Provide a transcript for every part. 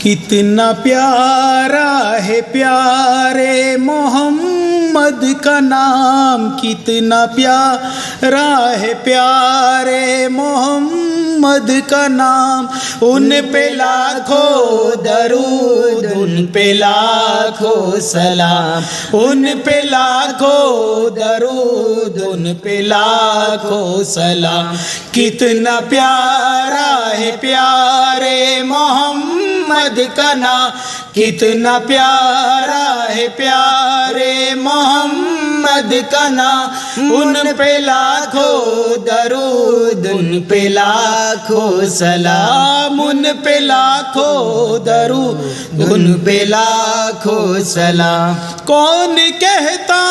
کتنا پیارا ہے پیارے محمد کا نام، کتنا پیارا ہے پیارے محمد کا نام، ان پہ لاکھوں درود، ان پہ لاکھوں سلام، ان پہ لاکھوں درود، ان پہ لاکھوں سلام۔ کتنا پیارا ہے پیارے محمد کا نام، کتنا پیارا ہے پیارے محمد کا نام، ان پہ لاکھوں درود، ان پہ لاکھوں سلام، ان پہ لاکھوں درود، ان پہ لاکھوں سلام۔ کون کہتا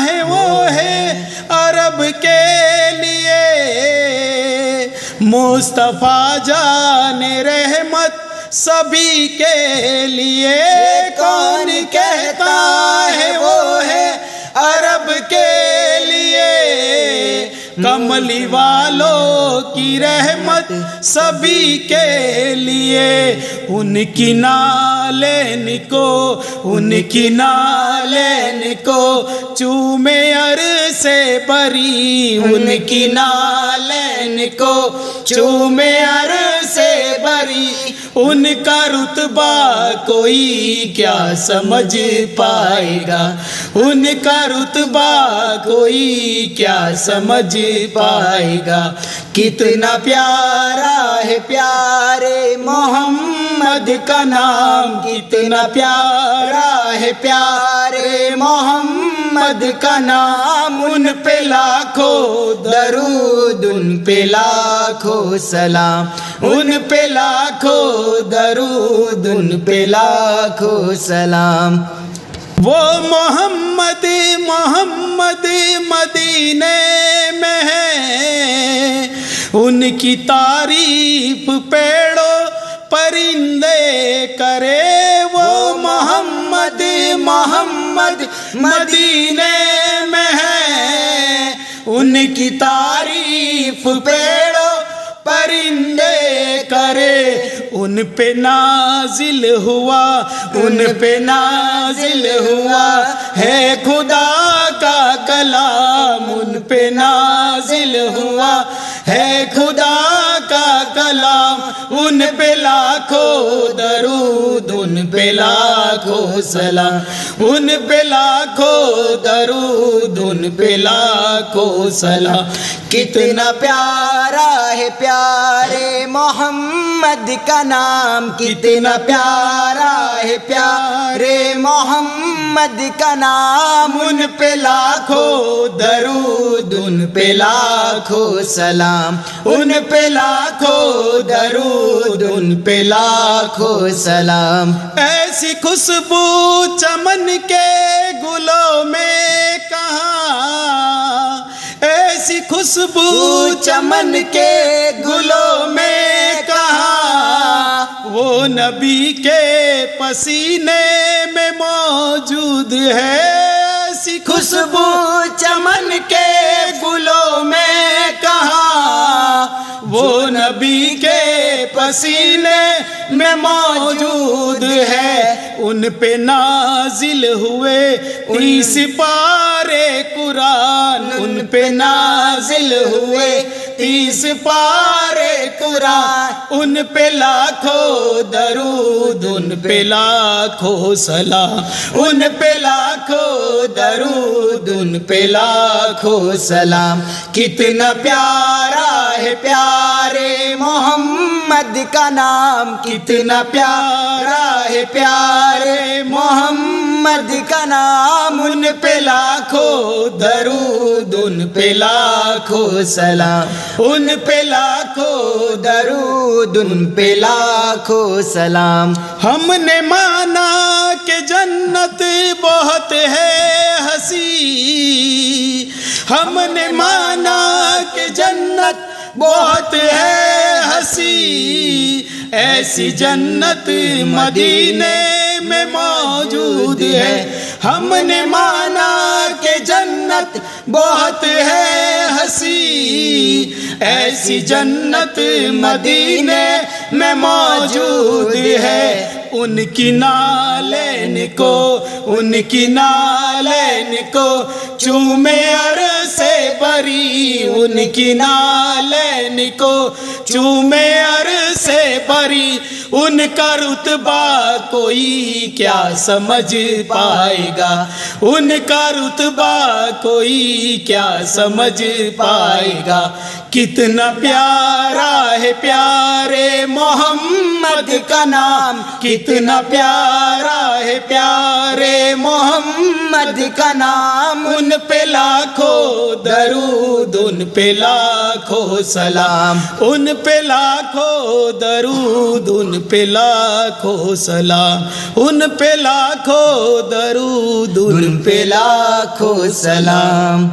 ہے وہ ہے عرب کے لیے مصطفیٰ جان رحمت سبھی کے لیے، کون کہتا ہے وہ ہے عرب کے لیے کملی والوں کی رحمت سبھی کے لیے، ان کی نالین کو، ان کی نالین کو چومے عرصے بری، ان کی نالین کو چومے عرصے بری، ان کا رتبہ کوئی کیا سمجھ پائے گا، ان کا رتبہ کوئی کیا سمجھ پائے گا۔ کتنا پیارا ہے پیارے محمد کا نام، کتنا پیارا ہے پیارے محمد کا نام، ان پہ لاکھوں درود، ان پہ لاکھوں سلام، ان پہ لاکھوں درود، ان پہ لاکھوں سلام۔ وہ محمد محمد مدینے میں ہے، ان کی تعریف پیڑوں پرندے کرے، وہ محمد محمد مدینے میں ہے، ان کی تعریف پیڑوں پرندے کرے، ان پہ نازل ہوا، ان پہ نازل ہوا ہے خدا کا کلام، ان پہ نازل ہوا ہے خدا کا کلام، ان پہ لاکھوں درود، ان پہ لاکھوں سلام، ان پہ لاکھوں درود، ان پہ لاکھوں سلام۔ کتنا پیارا ہے پیارے محمد کا نام، کتنا پیارا ہے پیارے محمد کا نام، ان پہ لاکھوں درود، ان پہ لاکھوں سلام، ان پہ لاکھوں درود، ان پہ لاکھوں سلام۔ ایسی خوشبو چمن کے گلوں میں کہاں، ایسی خوشبو چمن کے گلوں میں کہاں، وہ نبی کے پسینے میں موجود ہے، ایسی خوشبو چمن کے گلوں میں کہاں، وہ نبی کے پسینے میں موجود ہے، ان پہ نازل ہوئے 30 پارے قرآن، ان پہ نازل ہوئے 30 پارے قرآن، ان پہ لاکھوں درود، ان پہ لاکھوں سلام، ان پہ لاکھوں درود، ان پہ لاکھوں سلام۔ کتنا پیارا ہے پیارے محمد کا نام، کتنا پیارا ہے پیارے محمد کا نام، ان پہ لاکھوں درود، ان پہ لاکھوں سلام، ان پہ لاکھوں درود، ان پہ لاکھوں سلام۔ ہم نے مانا کہ جنت بہت ہے ہنسی، ہم نے مانا کہ جنت بہت ہے ہنسی، ایسی جنت مدینے میں موجود ہے، ہم نے مانا کہ جنت بہت ہے ہنسی، ایسی جنت مدینے میں موجود ہے، ان کی نالین کو، ان کی نالین کو چومے عرص بری، ان کی نالین کو چومے عرص بری، ان کا رتبہ کوئی کیا سمجھ پائے گا، ان کا رتبہ کوئی کیا سمجھ پائے گا۔ کتنا پیارا ہے پیارے محمد کا نام، کتنا پیارا ہے پیارے محمد کا نام، ان پہ لاکھوں درود، ان پہ لاکھوں سلام، ان پہ لاکھوں درود، ان پہ لاکھوں سلام، ان پہ لاکھوں درود، ان پہ لاکھوں سلام۔